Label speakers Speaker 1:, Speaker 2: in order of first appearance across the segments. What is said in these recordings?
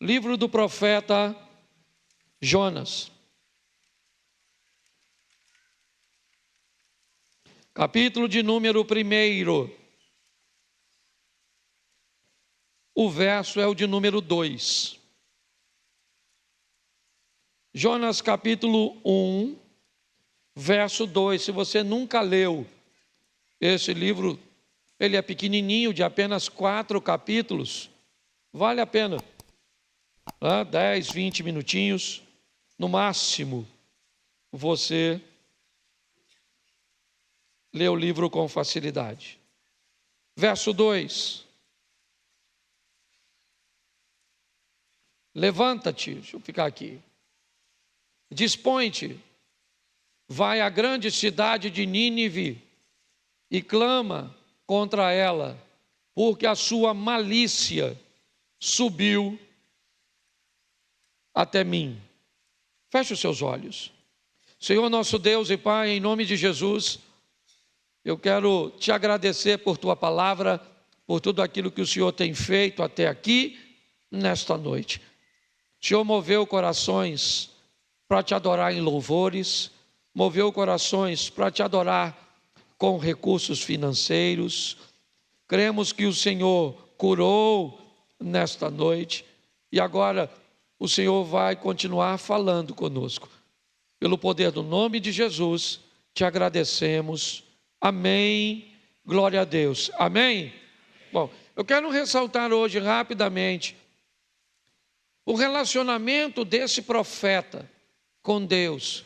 Speaker 1: Livro do profeta Jonas. Capítulo de número 1. O verso é o de número 2. Jonas capítulo 1, verso 2. Se você nunca leu esse livro, ele é pequenininho, de apenas 4 capítulos. Vale a pena. 10, 20 minutinhos. No máximo, você lê o livro com facilidade. Verso 2. Levanta-te, deixa eu ficar aqui. Dispõe-te, vai à grande cidade de Nínive e clama contra ela, porque a sua malícia subiu até mim. Feche os seus olhos. Senhor nosso Deus e Pai, em nome de Jesus, eu quero te agradecer por tua palavra, por tudo aquilo que o Senhor tem feito até aqui, nesta noite. O Senhor moveu corações para te adorar em louvores, moveu corações para te adorar com recursos financeiros. Cremos que o Senhor curou nesta noite e agora o Senhor vai continuar falando conosco. Pelo poder do nome de Jesus, te agradecemos. Amém. Glória a Deus. Amém. Bom, eu quero ressaltar hoje rapidamente o relacionamento desse profeta com Deus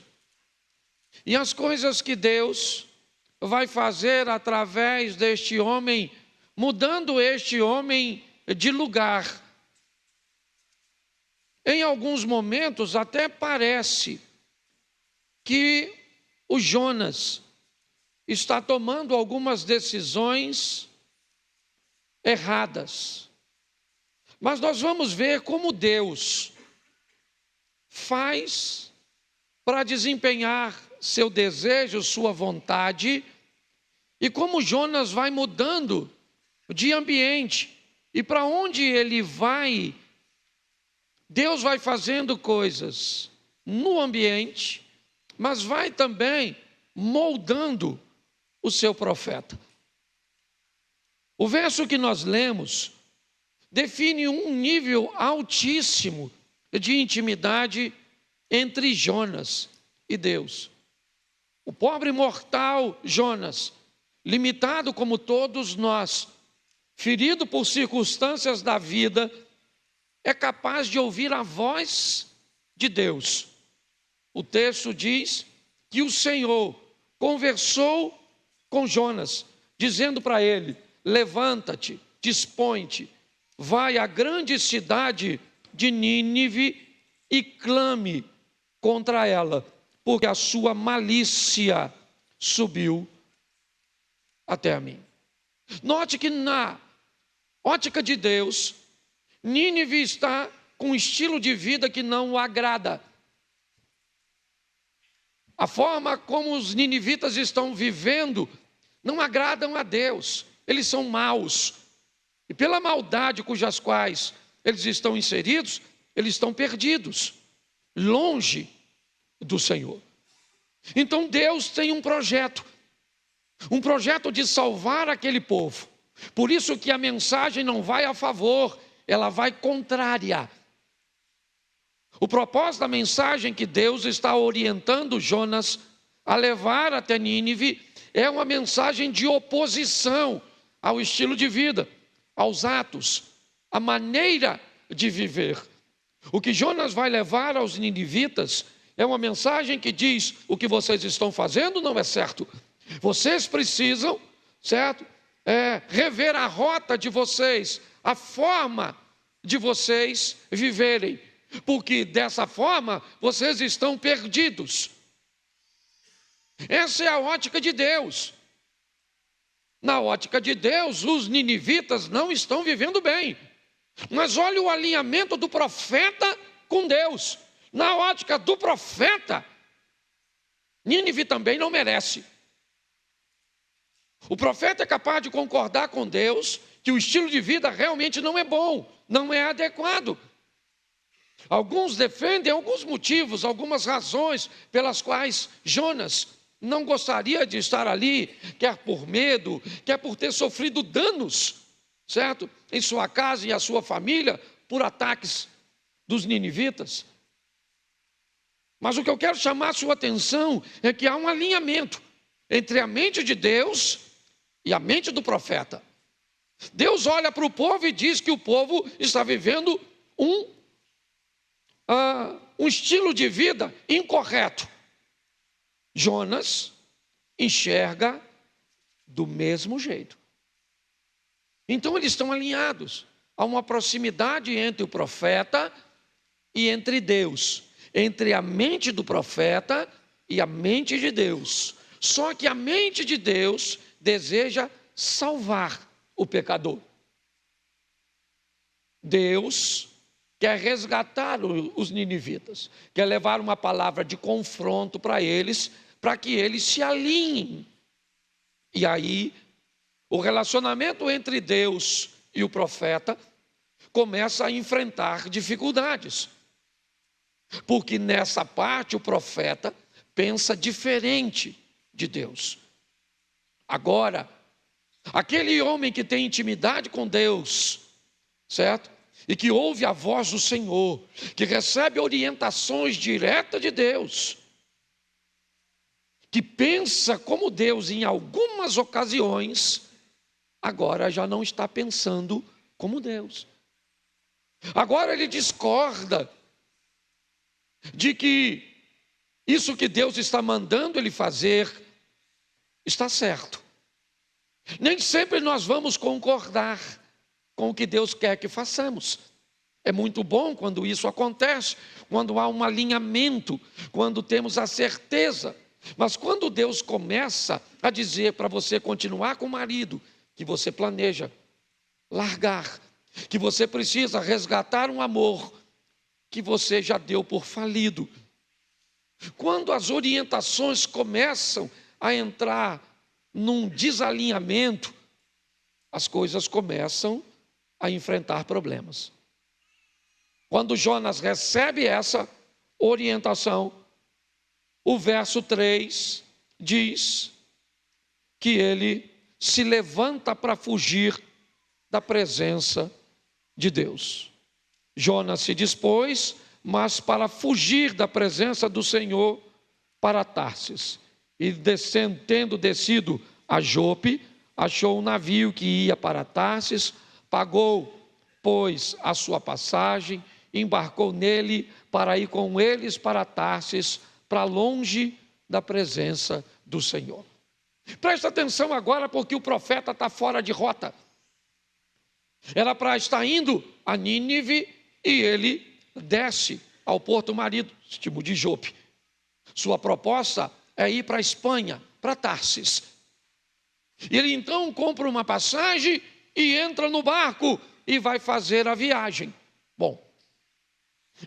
Speaker 1: e as coisas que Deus vai fazer através deste homem, mudando este homem de lugar. Em alguns momentos até parece que o Jonas está tomando algumas decisões erradas. Mas nós vamos ver como Deus faz para desempenhar seu desejo, sua vontade, e como Jonas vai mudando de ambiente, e para onde ele vai, Deus vai fazendo coisas no ambiente, mas vai também moldando o seu profeta. O verso que nós lemos define um nível altíssimo de intimidade entre Jonas e Deus. O pobre mortal Jonas, limitado como todos nós, ferido por circunstâncias da vida, é capaz de ouvir a voz de Deus. O texto diz que o Senhor conversou com Jonas, dizendo para ele: levanta-te, dispõe-te, vai à grande cidade de Nínive e clame contra ela, porque a sua malícia subiu até a mim. Note que na ótica de Deus, Nínive está com um estilo de vida que não o agrada. A forma como os ninivitas estão vivendo não agradam a Deus. Eles são maus. E pela maldade cujas quais eles estão inseridos, eles estão perdidos, longe do Senhor. Então Deus tem um projeto de salvar aquele povo. Por isso que a mensagem não vai a favor, ela vai contrária. O propósito da mensagem que Deus está orientando Jonas a levar até Nínive é uma mensagem de oposição ao estilo de vida, aos atos, à maneira de viver. O que Jonas vai levar aos ninivitas é uma mensagem que diz: o que vocês estão fazendo não é certo. Vocês precisam, certo? Rever a rota de vocês, a forma de vocês viverem, porque dessa forma vocês estão perdidos. Essa é a ótica de Deus. Na ótica de Deus, os ninivitas não estão vivendo bem. Mas olha o alinhamento do profeta com Deus. Na ótica do profeta, Nínive também não merece. O profeta é capaz de concordar com Deus que o estilo de vida realmente não é bom, não é adequado. Alguns defendem alguns motivos, algumas razões pelas quais Jonas não gostaria de estar ali, quer por medo, quer por ter sofrido danos, certo? Em sua casa e a sua família, por ataques dos ninivitas. Mas o que eu quero chamar a sua atenção é que há um alinhamento entre a mente de Deus e a mente do profeta. Deus olha para o povo e diz que o povo está vivendo um estilo de vida incorreto. Jonas enxerga do mesmo jeito. Então eles estão alinhados. Há uma proximidade entre o profeta e entre Deus, entre a mente do profeta e a mente de Deus. Só que a mente de Deus deseja salvar o pecador. Deus quer resgatar os ninivitas, quer levar uma palavra de confronto para eles, para que eles se alinhem. E aí, o relacionamento entre Deus e o profeta começa a enfrentar dificuldades. Porque nessa parte o profeta pensa diferente de Deus. Agora, aquele homem que tem intimidade com Deus, certo? E que ouve a voz do Senhor, que recebe orientações diretas de Deus, que pensa como Deus em algumas ocasiões, agora já não está pensando como Deus. Agora ele discorda de que isso que Deus está mandando ele fazer está certo. Nem sempre nós vamos concordar com o que Deus quer que façamos. É muito bom quando isso acontece, quando há um alinhamento, quando temos a certeza. Mas quando Deus começa a dizer para você continuar com o marido, que você planeja largar, que você precisa resgatar um amor que você já deu por falido. Quando as orientações começam a entrar num desalinhamento, as coisas começam a enfrentar problemas. Quando Jonas recebe essa orientação, o verso 3 diz que ele se levanta para fugir da presença de Deus. Jonas se dispôs, mas para fugir da presença do Senhor, para Tarsis. E tendo descido a Jope, achou um navio que ia para Tarsis, pagou, pois, a sua passagem, embarcou nele para ir com eles para Tarsis, para longe da presença do Senhor. Presta atenção agora, porque o profeta está fora de rota. Era para estar indo a Nínive e ele desce ao porto marítimo de Jope. Sua proposta é ir para a Espanha, para Tarsis. Ele então compra uma passagem e entra no barco e vai fazer a viagem. Bom,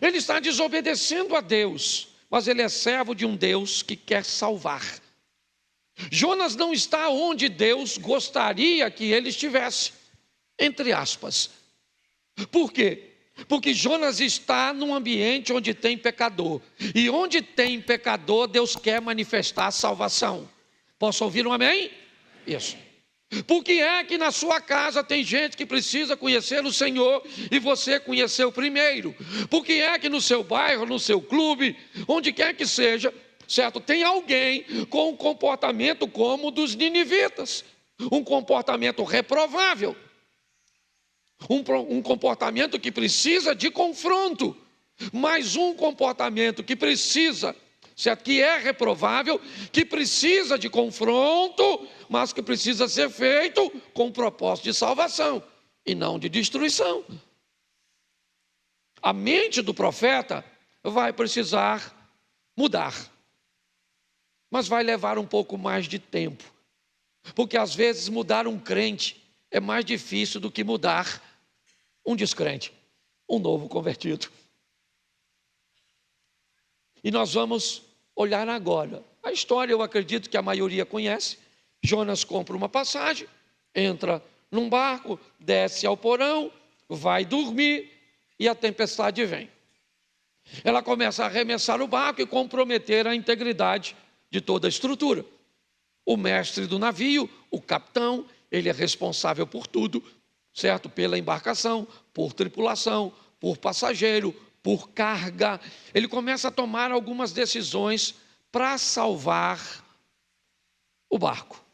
Speaker 1: ele está desobedecendo a Deus, mas ele é servo de um Deus que quer salvar. Jonas não está onde Deus gostaria que ele estivesse, entre aspas. Por quê? Porque Jonas está num ambiente onde tem pecador. E onde tem pecador, Deus quer manifestar a salvação. Posso ouvir um amém? Isso. Por que é que na sua casa tem gente que precisa conhecer o Senhor e você conheceu primeiro? Por que é que no seu bairro, no seu clube, onde quer que seja, certo? Tem alguém com um comportamento como o dos ninivitas, um comportamento reprovável, um comportamento que precisa de confronto, mas um comportamento que precisa, certo? Que é reprovável, que precisa de confronto, mas que precisa ser feito com o propósito de salvação e não de destruição. A mente do profeta vai precisar mudar, mas vai levar um pouco mais de tempo, porque às vezes mudar um crente é mais difícil do que mudar um descrente, um novo convertido. E nós vamos olhar agora. A história eu acredito que a maioria conhece. Jonas compra uma passagem, entra num barco, desce ao porão, vai dormir e a tempestade vem. Ela começa a arremessar o barco e comprometer a integridade de toda a estrutura. O mestre do navio, o capitão, ele é responsável por tudo, certo? Pela embarcação, por tripulação, por passageiro, por carga. Ele começa a tomar algumas decisões para salvar o barco.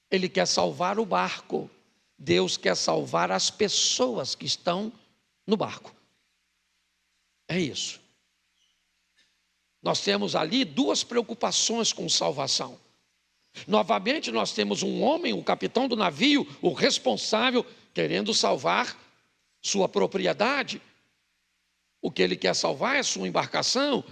Speaker 1: Ele quer salvar o barco. Deus quer salvar as pessoas que estão no barco. É isso. Nós temos ali duas preocupações com salvação. Novamente nós temos um homem, o capitão do navio, o responsável, querendo salvar sua propriedade. O que ele quer salvar é sua embarcação.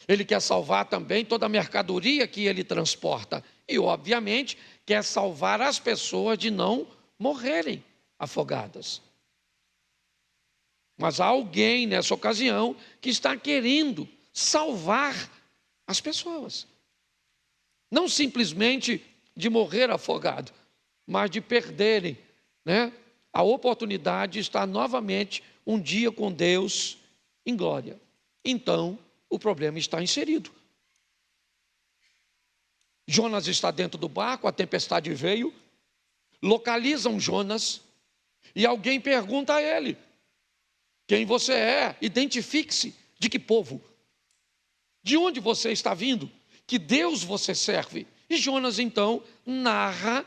Speaker 1: Ele quer salvar também toda a mercadoria que ele transporta. E, obviamente, quer salvar as pessoas de não morrerem afogadas. Mas há alguém nessa ocasião que está querendo salvar as pessoas. Não simplesmente de morrer afogado, mas de perderem, a oportunidade de estar novamente um dia com Deus em glória. Então, o problema está inserido. Jonas está dentro do barco, a tempestade veio, localizam Jonas e alguém pergunta a ele: quem você é? Identifique-se. De que povo? De onde você está vindo? Que Deus você serve? E Jonas então narra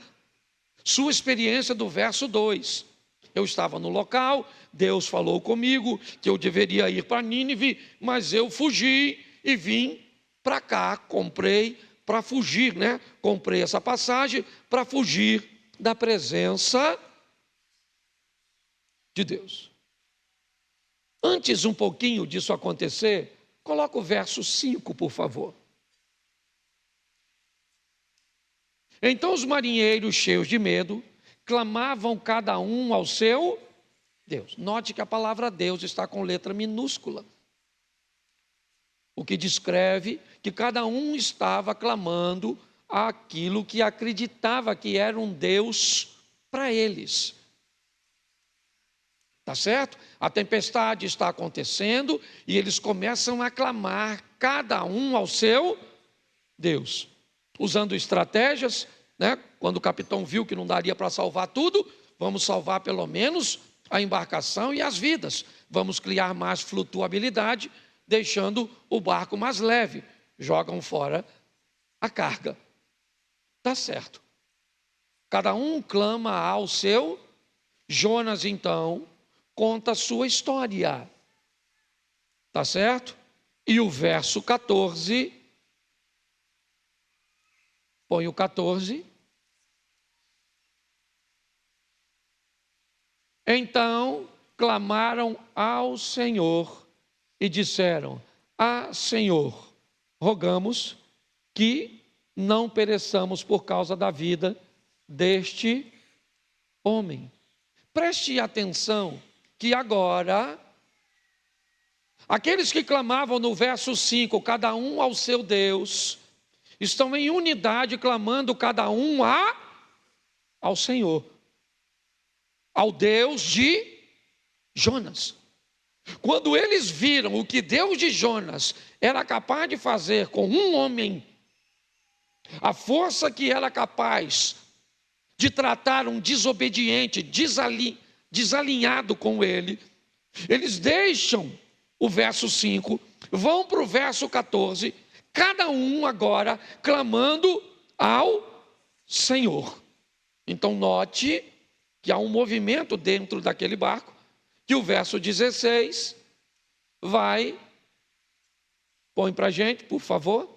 Speaker 1: sua experiência do verso 2. Eu estava no local, Deus falou comigo que eu deveria ir para Nínive, mas eu fugi e vim para cá, comprei para fugir, Comprei essa passagem para fugir da presença de Deus. Antes um pouquinho disso acontecer, coloca o verso 5, por favor. Então os marinheiros, cheios de medo, clamavam cada um ao seu Deus. Note que a palavra Deus está com letra minúscula, o que descreve que cada um estava clamando aquilo que acreditava que era um Deus para eles. Tá certo? A tempestade está acontecendo e eles começam a clamar cada um ao seu Deus, usando estratégias, Quando o capitão viu que não daria para salvar tudo, vamos salvar pelo menos a embarcação e as vidas. Vamos criar mais flutuabilidade, deixando o barco mais leve. Jogam fora a carga. Tá certo. Cada um clama ao seu. Jonas, então, conta a sua história. Tá certo? E o verso 14. Põe o 14. Então clamaram ao Senhor e disseram: Senhor, rogamos que não pereçamos por causa da vida deste homem. Preste atenção que agora, aqueles que clamavam no verso 5, cada um ao seu Deus, estão em unidade clamando cada um ao Senhor, ao Deus de Jonas. Quando eles viram o que Deus de Jonas era capaz de fazer com um homem, a força que era capaz de tratar um desobediente, desalinhado com ele, eles deixam o verso 5, vão para o verso 14, cada um agora clamando ao Senhor. Então note que há um movimento dentro daquele barco, que o verso 16 vai, põe para a gente, por favor.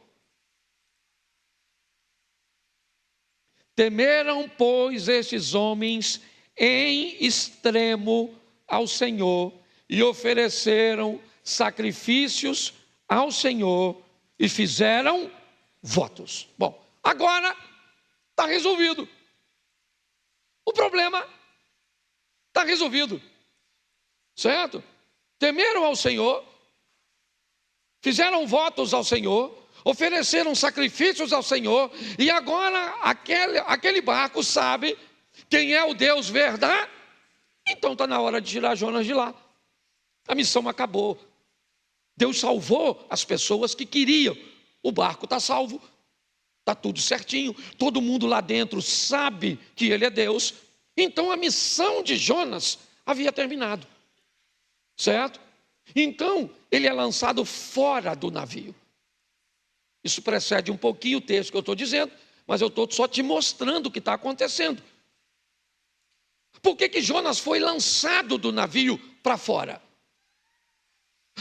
Speaker 1: Temeram, pois, estes homens em extremo ao Senhor e ofereceram sacrifícios ao Senhor e fizeram votos. Bom, agora está resolvido. O problema está resolvido, certo? Temeram ao Senhor, fizeram votos ao Senhor, ofereceram sacrifícios ao Senhor, e agora aquele barco sabe quem é o Deus verdadeiro. Então está na hora de tirar Jonas de lá. A missão acabou. Deus salvou as pessoas que queriam. O barco está salvo, está tudo certinho, todo mundo lá dentro sabe que ele é Deus. Então a missão de Jonas havia terminado, certo? Então ele é lançado fora do navio. Isso precede um pouquinho o texto que eu estou dizendo, mas eu estou só te mostrando o que está acontecendo. Por que Jonas foi lançado do navio para fora?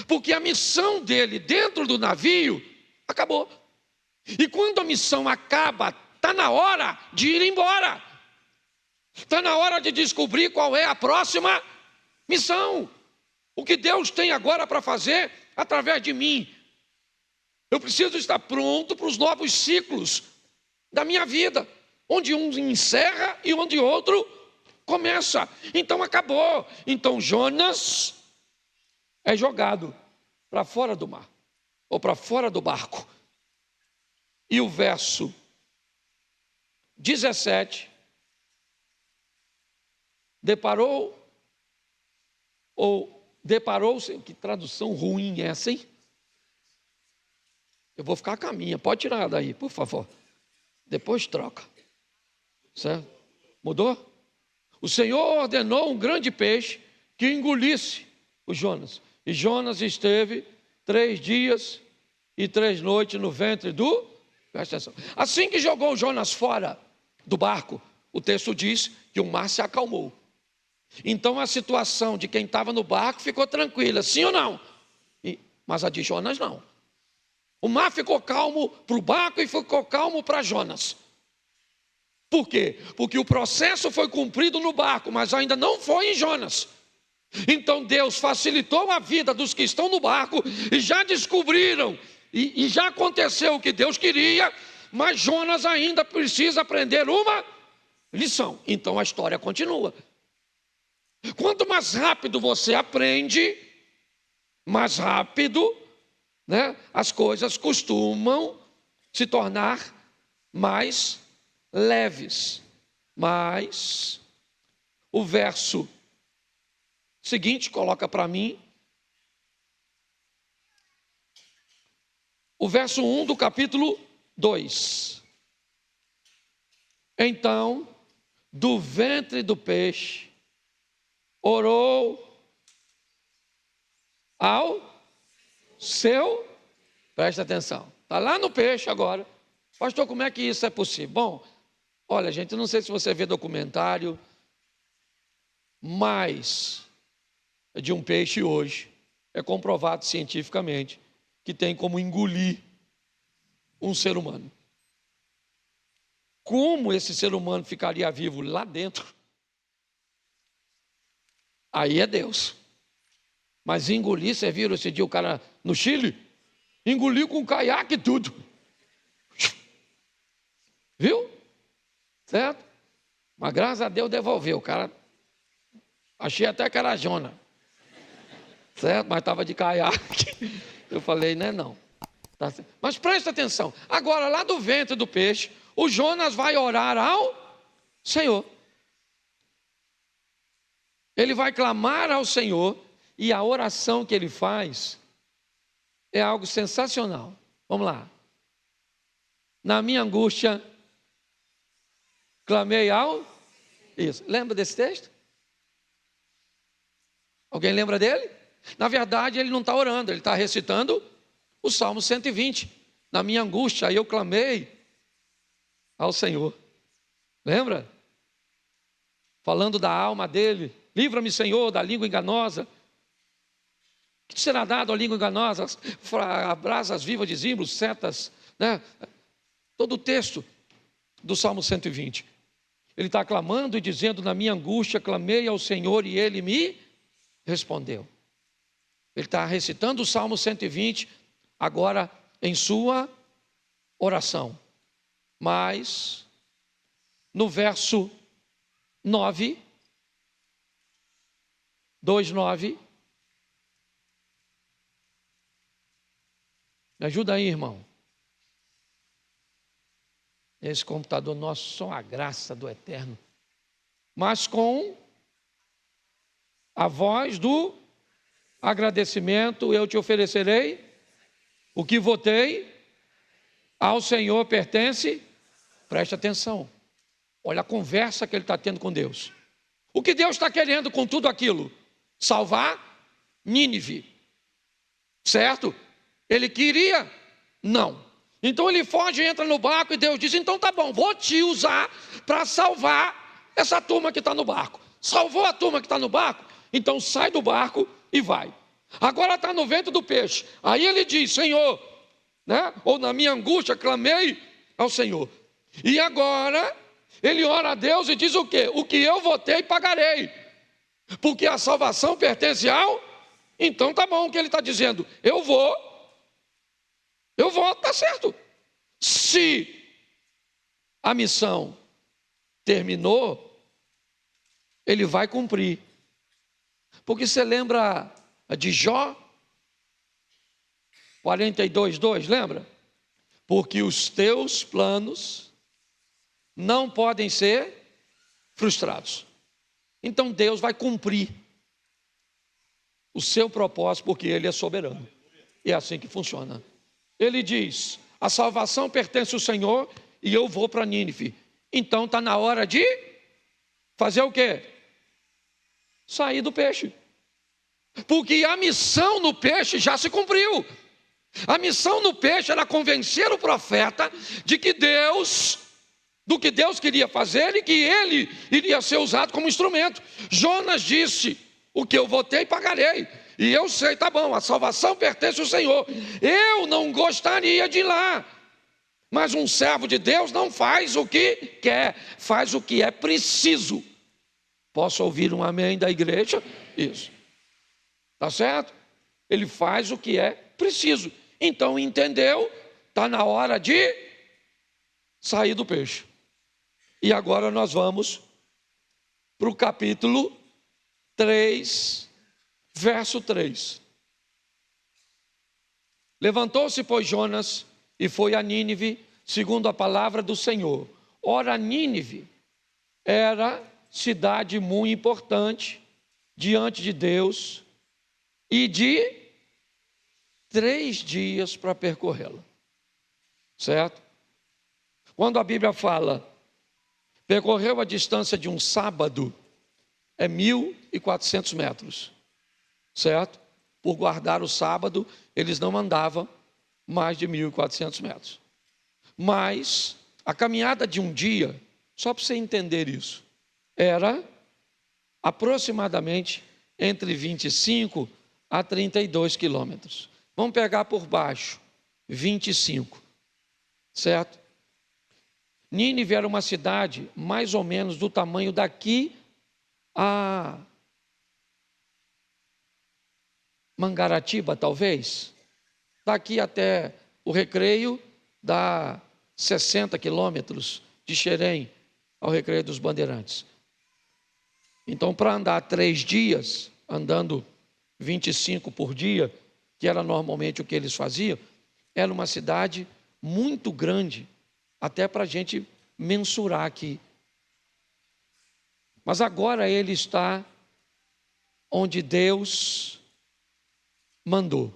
Speaker 1: Porque a missão dele dentro do navio acabou. E quando a missão acaba, está na hora de ir embora. Está na hora de descobrir qual é a próxima missão. O que Deus tem agora para fazer através de mim. Eu preciso estar pronto para os novos ciclos da minha vida, onde um encerra e onde outro começa. Então acabou. Então Jonas é jogado para fora do mar, ou para fora do barco. E o verso 17, deparou-se, que tradução ruim é essa, hein? Eu vou ficar com a minha, pode tirar daí, por favor. Depois troca. Certo? Mudou? O Senhor ordenou um grande peixe que engolisse o Jonas. E Jonas esteve 3 dias e 3 noites no ventre do... Presta atenção. Assim que jogou Jonas fora do barco, o texto diz que o mar se acalmou. Então a situação de quem estava no barco ficou tranquila, sim ou não? Mas a de Jonas não. O mar ficou calmo para o barco e ficou calmo para Jonas. Por quê? Porque o processo foi cumprido no barco, mas ainda não foi em Jonas. Então Deus facilitou a vida dos que estão no barco e já descobriram, e já aconteceu o que Deus queria, mas Jonas ainda precisa aprender uma lição. Então a história continua. Quanto mais rápido você aprende, mais rápido, né, as coisas costumam se tornar mais leves. Mas o verso seguinte, coloca para mim. O verso 1 do capítulo 2. Então, do ventre do peixe, orou ao seu... Presta atenção. Está lá no peixe agora. Pastor, como é que isso é possível? Bom, olha, gente, não sei se você vê documentário, mas de um peixe hoje é comprovado cientificamente que tem como engolir um ser humano. Como esse ser humano ficaria vivo lá dentro? Aí é Deus. Mas engolir, você viram esse dia o cara no Chile? Engoliu com caiaque e tudo. Viu? Certo? Mas graças a Deus devolveu. O cara, achei até que era Jona. Certo? Mas estava de caiaque. Eu falei, não. Tá certo. Mas presta atenção. Agora, lá do ventre do peixe, o Jonas vai orar ao Senhor. Ele vai clamar ao Senhor. E a oração que ele faz é algo sensacional. Vamos lá. Na minha angústia, clamei ao... Isso. Lembra desse texto? Alguém lembra dele? Na verdade, ele não está orando, ele está recitando o Salmo 120. Na minha angústia, eu clamei ao Senhor. Lembra? Falando da alma dele. Livra-me, Senhor, da língua enganosa. Que será dado à língua enganosa? Brasas vivas de zimbros, setas, né? Todo o texto do Salmo 120. Ele está clamando e dizendo, na minha angústia, clamei ao Senhor e Ele me respondeu. Ele está recitando o Salmo 120, agora em sua oração. Mas, no verso 9, 2:9, me ajuda aí, irmão. Esse computador nosso, só a graça do Eterno. Mas com a voz do agradecimento eu te oferecerei, o que votei ao Senhor pertence. Preste atenção, olha a conversa que ele está tendo com Deus. O que Deus está querendo com tudo aquilo? Salvar Nínive, certo? Ele queria? Não. Então ele foge e entra no barco e Deus diz, então tá bom, vou te usar para salvar essa turma que está no barco. Salvou a turma que está no barco? Então sai do barco e vai. Agora está no vento do peixe. Aí ele diz, Senhor, né? Ou na minha angústia clamei ao Senhor. E agora ele ora a Deus e diz o quê? O que eu votei pagarei, porque a salvação pertence ao... Então tá bom o que ele está dizendo, eu vou, tá certo. Se a missão terminou, ele vai cumprir. Porque você lembra de Jó 42:2, lembra? Porque os teus planos não podem ser frustrados. Então Deus vai cumprir o seu propósito, porque Ele é soberano. E é assim que funciona. Ele diz, a salvação pertence ao Senhor e eu vou para Nínive. Então está na hora de fazer o quê? Sair do peixe. Porque a missão no peixe já se cumpriu. A missão no peixe era convencer o profeta de que do que Deus queria fazer e que ele iria ser usado como instrumento. Jonas disse, o que eu votei pagarei. E eu sei, tá bom, a salvação pertence ao Senhor. Eu não gostaria de ir lá. Mas um servo de Deus não faz o que quer, faz o que é preciso. Posso ouvir um amém da igreja? Isso. Tá certo? Ele faz o que é preciso. Então entendeu, está na hora de sair do peixe. E agora nós vamos para o capítulo 3, verso 3. Levantou-se, pois, Jonas e foi a Nínive, segundo a palavra do Senhor. Ora, Nínive era cidade muito importante diante de Deus e de 3 dias para percorrê-la, certo? Quando a Bíblia fala, percorreu a distância de um sábado, é 1.400 metros, certo? Por guardar o sábado, eles não andavam mais de 1.400 metros. Mas a caminhada de um dia, só para você entender isso, era aproximadamente entre 25 a 32 quilômetros. Vamos pegar por baixo, 25, certo? Nínive era uma cidade mais ou menos do tamanho daqui a Mangaratiba, talvez. Daqui até o Recreio dá 60 quilômetros de Xerém ao Recreio dos Bandeirantes. Então, para andar 3 dias, andando 25 por dia, que era normalmente o que eles faziam, era uma cidade muito grande, até para a gente mensurar aqui. Mas agora ele está onde Deus mandou.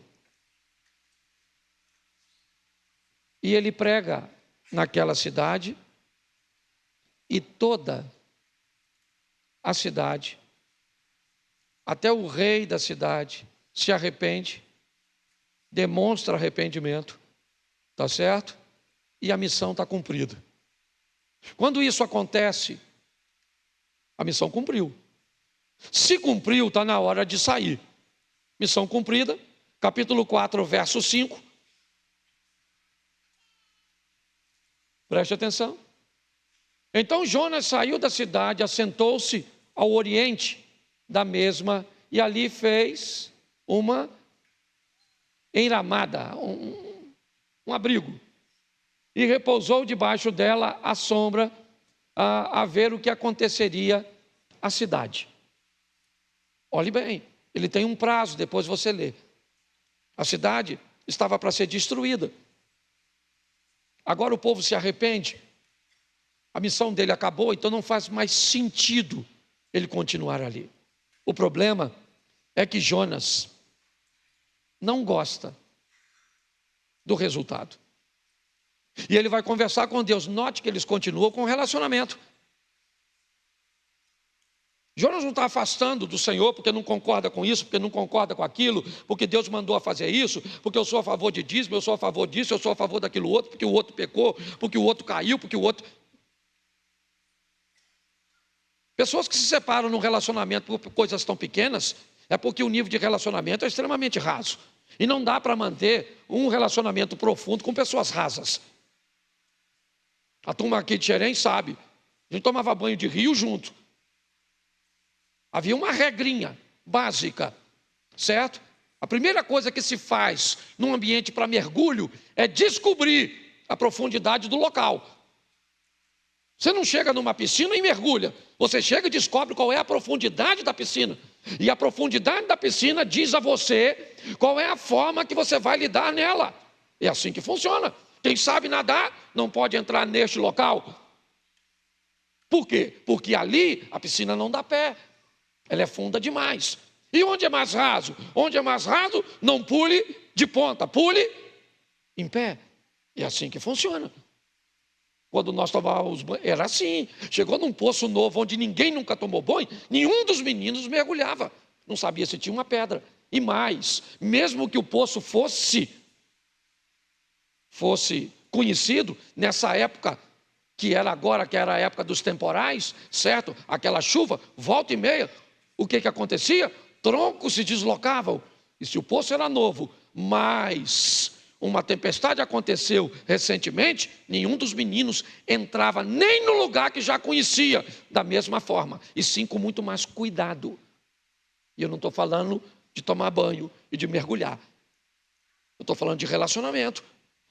Speaker 1: E ele prega naquela cidade, e toda a cidade, até o rei da cidade, se arrepende, demonstra arrependimento, tá certo? E a missão está cumprida. Quando isso acontece, a missão cumpriu. Se cumpriu, está na hora de sair. Missão cumprida, capítulo 4, verso 5. Preste atenção. Então Jonas saiu da cidade, assentou-se ao oriente da mesma, e ali fez uma enramada, um abrigo, e repousou debaixo dela à sombra, a ver o que aconteceria à cidade. Olhe bem, ele tem um prazo, depois você lê. A cidade estava para ser destruída. Agora o povo se arrepende, a missão dele acabou, então não faz mais sentido ele continuar ali. O problema é que Jonas não gosta do resultado. E ele vai conversar com Deus. Note que eles continuam com o relacionamento. Jonas não está afastando do Senhor porque não concorda com isso, porque não concorda com aquilo, porque Deus mandou a fazer isso, porque eu sou a favor de dízimo, eu sou a favor disso, eu sou a favor daquilo outro, porque o outro pecou, porque o outro caiu, porque o outro... Pessoas que se separam num relacionamento por coisas tão pequenas, é porque o nível de relacionamento é extremamente raso. E não dá para manter um relacionamento profundo com pessoas rasas. A turma aqui de Xerém sabe, a gente tomava banho de rio junto. Havia uma regrinha básica, certo? A primeira coisa que se faz num ambiente para mergulho é descobrir a profundidade do local. Você não chega numa piscina e mergulha. Você chega e descobre qual é a profundidade da piscina. E a profundidade da piscina diz a você qual é a forma que você vai lidar nela. É assim que funciona. Quem sabe nadar não pode entrar neste local. Por quê? Porque ali a piscina não dá pé. Ela é funda demais. E onde é mais raso? Onde é mais raso, não pule de ponta, pule em pé. É assim que funciona. Quando nós tomávamos banho, era assim. Chegou num poço novo onde ninguém nunca tomou banho, nenhum dos meninos mergulhava. Não sabia se tinha uma pedra. E mais, mesmo que o poço fosse conhecido nessa época, que era agora, que era a época dos temporais, certo? Aquela chuva, volta e meia, o que acontecia? Troncos se deslocavam. E se o poço era novo, mas uma tempestade aconteceu recentemente, nenhum dos meninos entrava nem no lugar que já conhecia da mesma forma, e sim com muito mais cuidado. E eu não estou falando de tomar banho e de mergulhar. Eu estou falando de relacionamento.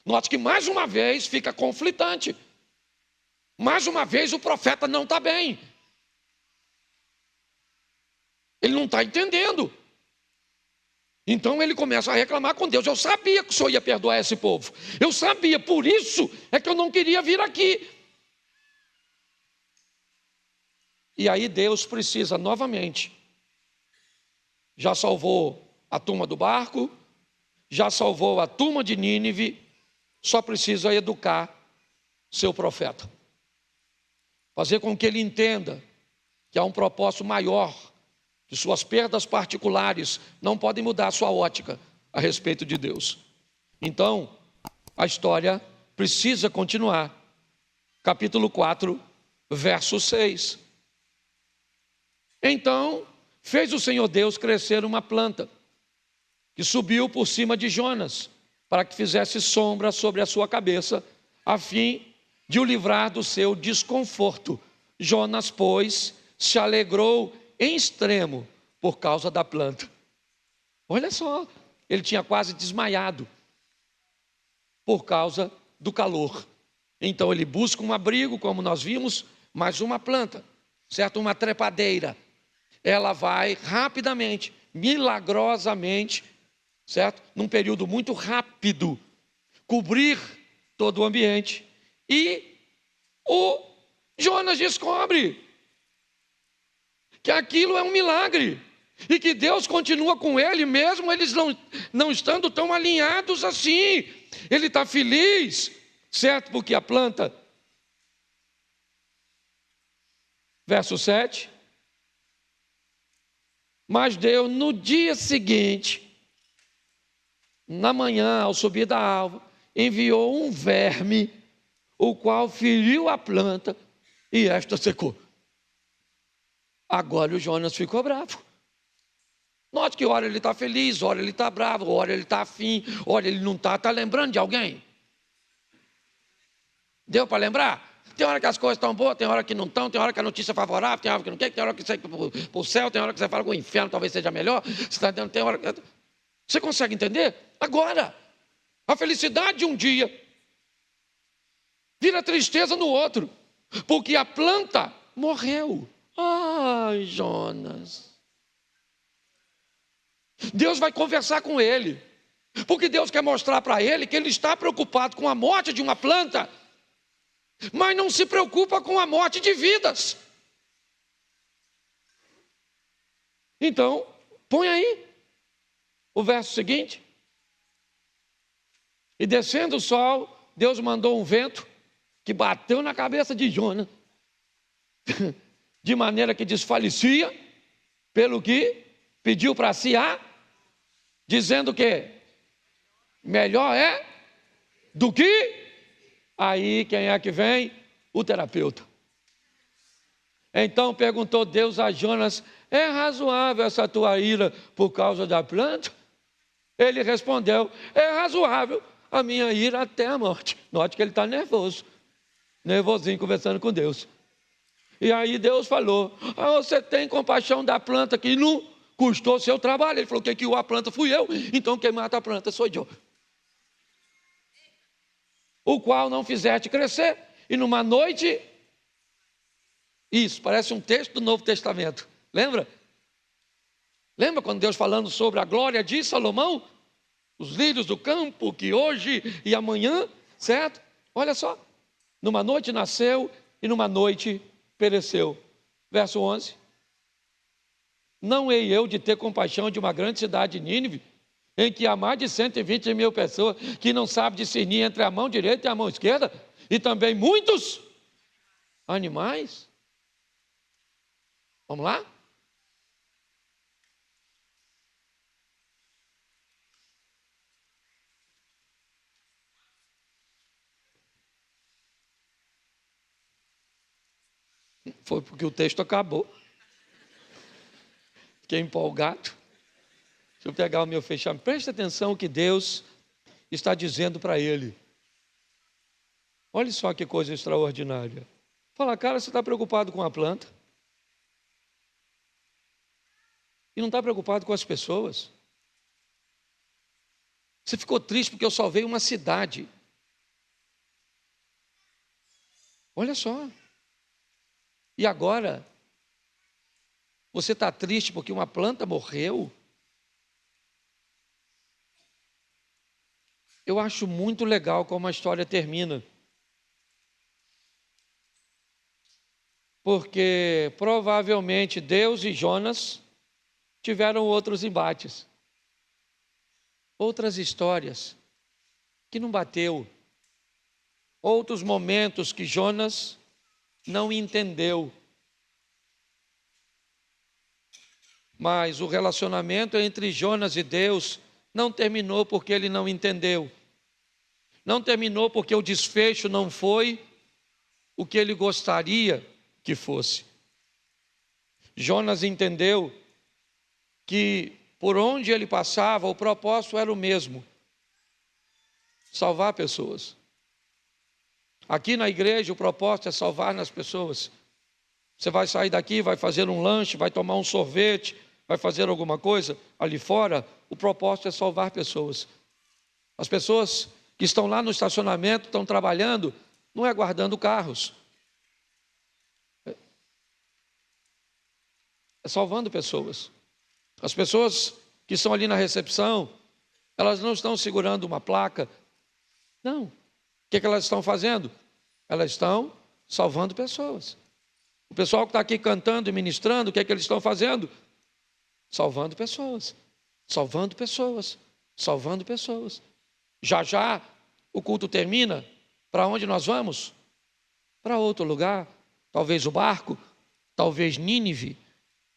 Speaker 1: Note que mais uma vez fica conflitante. Mais uma vez o profeta não está bem. Ele não está entendendo. Então ele começa a reclamar com Deus. Eu sabia que o Senhor ia perdoar esse povo. Eu sabia, por isso é que eu não queria vir aqui. E aí Deus precisa novamente. Já salvou a turma do barco, já salvou a turma de Nínive, só precisa educar seu profeta. Fazer com que ele entenda que há um propósito maior, que suas perdas particulares não podem mudar a sua ótica a respeito de Deus. Então, a história precisa continuar. Capítulo 4, verso 6. Então, fez o Senhor Deus crescer uma planta, que subiu por cima de Jonas, para que fizesse sombra sobre a sua cabeça, a fim de o livrar do seu desconforto. Jonas, pois, se alegrou em extremo por causa da planta. Olha só, ele tinha quase desmaiado por causa do calor. Então ele busca um abrigo, como nós vimos, mas uma planta, certo? Uma trepadeira. Ela vai rapidamente, milagrosamente, certo? Num período muito rápido, cobrir todo o ambiente. E o Jonas descobre que aquilo é um milagre e que Deus continua com ele, mesmo eles não estando tão alinhados assim. Ele está feliz, certo? Porque a planta, verso 7, mas Deus no dia seguinte, na manhã, ao subir da alva, enviou um verme, o qual feriu a planta e esta secou. Agora o Jonas ficou bravo. Note que hora ele está feliz, hora ele está bravo, hora ele está afim, hora ele não está. Está lembrando de alguém? Deu para lembrar? Tem hora que as coisas estão boas, tem hora que não estão, tem hora que a notícia é favorável, tem hora que não quer, tem hora que você vai para o céu, tem hora que você fala que o inferno talvez seja melhor. Tem hora... Você consegue entender? Agora, a felicidade de um dia vira tristeza no outro, porque a planta morreu. Ai, Jonas. Deus vai conversar com ele, porque Deus quer mostrar para ele que ele está preocupado com a morte de uma planta, mas não se preocupa com a morte de vidas. Então, põe aí o verso seguinte. E descendo o sol, Deus mandou um vento que bateu na cabeça de Jonas, de maneira que desfalecia, pelo que pediu para si dizendo que melhor é do que. Aí quem é que vem? O terapeuta. Então perguntou Deus a Jonas: é razoável essa tua ira por causa da planta? Ele respondeu: é razoável a minha ira até a morte. Note que ele está nervosinho, conversando com Deus. E aí Deus falou: você tem compaixão da planta que não custou seu trabalho. Ele falou: quem criou a planta fui eu, então quem mata a planta sou eu. O qual não fizeste crescer, e numa noite... Isso, parece um texto do Novo Testamento. Lembra? Lembra quando Deus falando sobre a glória de Salomão? Os lírios do campo, que hoje e amanhã, certo? Olha só. Numa noite nasceu e numa noite pereceu. Verso 11. Não hei eu de ter compaixão de uma grande cidade de Nínive, em que há mais de 120 mil pessoas que não sabem discernir entre a mão direita e a mão esquerda, e também muitos animais. Vamos lá? Foi porque o texto acabou. Fiquei empolgado. Deixa eu pegar o meu fechamento. Preste atenção o que Deus está dizendo para ele. Olha só que coisa extraordinária. Fala, cara, você está preocupado com a planta? E não está preocupado com as pessoas? Você ficou triste porque eu salvei uma cidade. Olha só. E agora? Você está triste porque uma planta morreu? Eu acho muito legal como a história termina. Porque provavelmente Deus e Jonas tiveram outros embates. Outras histórias que não bateu. Outros momentos que Jonas não entendeu. Mas o relacionamento entre Jonas e Deus não terminou porque ele não entendeu. Não terminou porque o desfecho não foi o que ele gostaria que fosse. Jonas entendeu que por onde ele passava, o propósito era o mesmo: salvar pessoas. Aqui na igreja, o propósito é salvar nas pessoas. Você vai sair daqui, vai fazer um lanche, vai tomar um sorvete, vai fazer alguma coisa ali fora, o propósito é salvar pessoas. As pessoas que estão lá no estacionamento, estão trabalhando, não é guardando carros. É salvando pessoas. As pessoas que estão ali na recepção, elas não estão segurando uma placa. Não. O que elas estão fazendo? Elas estão salvando pessoas. O pessoal que está aqui cantando e ministrando, o que eles estão fazendo? Salvando pessoas. Salvando pessoas. Salvando pessoas. Já já o culto termina. Para onde nós vamos? Para outro lugar. Talvez o barco, talvez Nínive,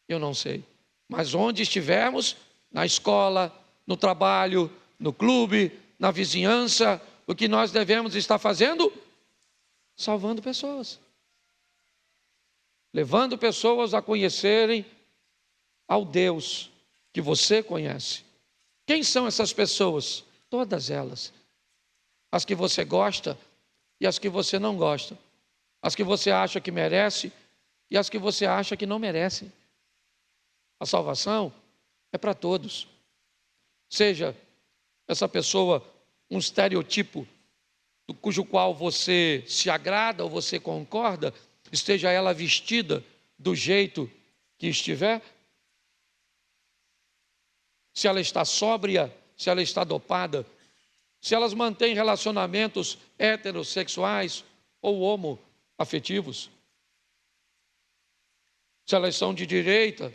Speaker 1: eu não sei. Mas onde estivermos, na escola, no trabalho, no clube, na vizinhança, o que nós devemos estar fazendo? Salvando pessoas. Levando pessoas a conhecerem ao Deus que você conhece. Quem são essas pessoas? Todas elas. As que você gosta e as que você não gosta. As que você acha que merece e as que você acha que não merece. A salvação é para todos. Seja essa pessoa um estereotipo cujo qual você se agrada ou você concorda, esteja ela vestida do jeito que estiver, se ela está sóbria, se ela está dopada, se elas mantêm relacionamentos heterossexuais ou homoafetivos, se elas são de direita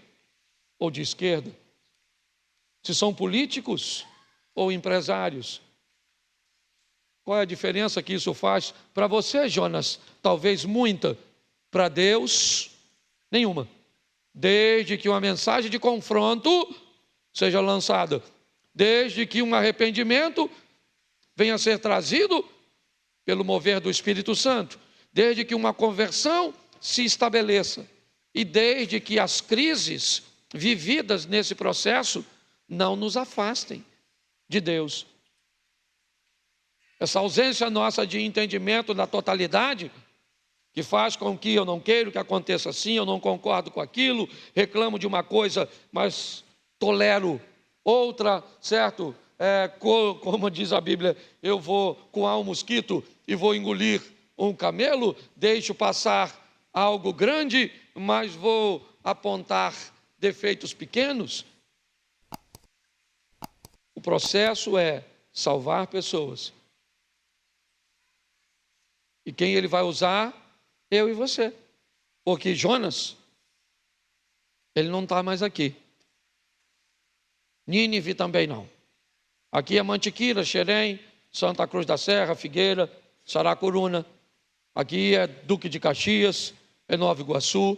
Speaker 1: ou de esquerda, se são políticos ou empresários, Qual é a diferença que isso faz para você, Jonas? Talvez muita. Para Deus, nenhuma. Desde que uma mensagem de confronto seja lançada, desde que um arrependimento venha a ser trazido pelo mover do Espírito Santo, desde que uma conversão se estabeleça e desde que as crises vividas nesse processo não nos afastem de Deus. Essa ausência nossa de entendimento da totalidade, que faz com que eu não queira que aconteça assim, eu não concordo com aquilo, reclamo de uma coisa, mas tolero outra, certo? Como diz a Bíblia, eu vou coar um mosquito e vou engolir um camelo, deixo passar algo grande, mas vou apontar defeitos pequenos. O processo é salvar pessoas. E quem ele vai usar? Eu e você. Porque Jonas, ele não está mais aqui. Nínive também não. Aqui é Mantiqueira, Xerém, Santa Cruz da Serra, Figueira, Saracuruna. Aqui é Duque de Caxias, é Nova Iguaçu.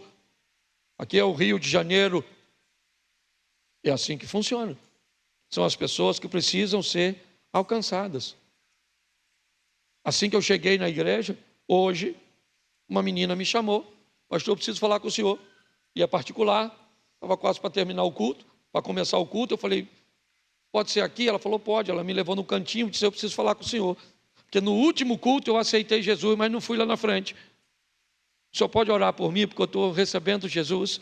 Speaker 1: Aqui é o Rio de Janeiro. É assim que funciona. São as pessoas que precisam ser alcançadas. Assim que eu cheguei na igreja, hoje, uma menina me chamou. Pastor, eu preciso falar com o senhor. E é particular, estava quase para terminar o culto, para começar o culto. Eu falei, pode ser aqui? Ela falou, pode. Ela me levou no cantinho e disse, eu preciso falar com o senhor. Porque no último culto eu aceitei Jesus, mas não fui lá na frente. O senhor pode orar por mim, porque eu estou recebendo Jesus.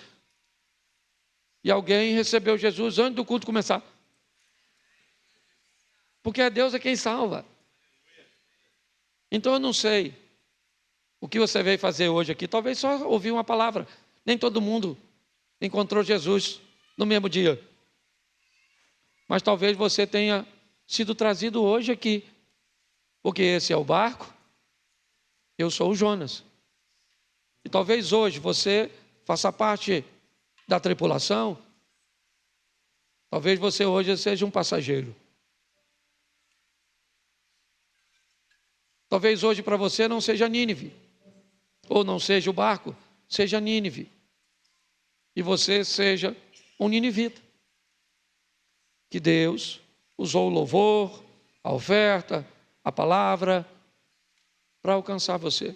Speaker 1: E alguém recebeu Jesus antes do culto começar. Porque Deus é quem salva. Então eu não sei o que você veio fazer hoje aqui. Talvez só ouvir uma palavra. Nem todo mundo encontrou Jesus no mesmo dia. Mas talvez você tenha sido trazido hoje aqui. Porque esse é o barco, eu sou o Jonas. E talvez hoje você faça parte da tripulação. Talvez você hoje seja um passageiro. Talvez hoje para você não seja Nínive, ou não seja o barco, seja Nínive. E você seja um ninivita. Que Deus usou o louvor, a oferta, a palavra, para alcançar você.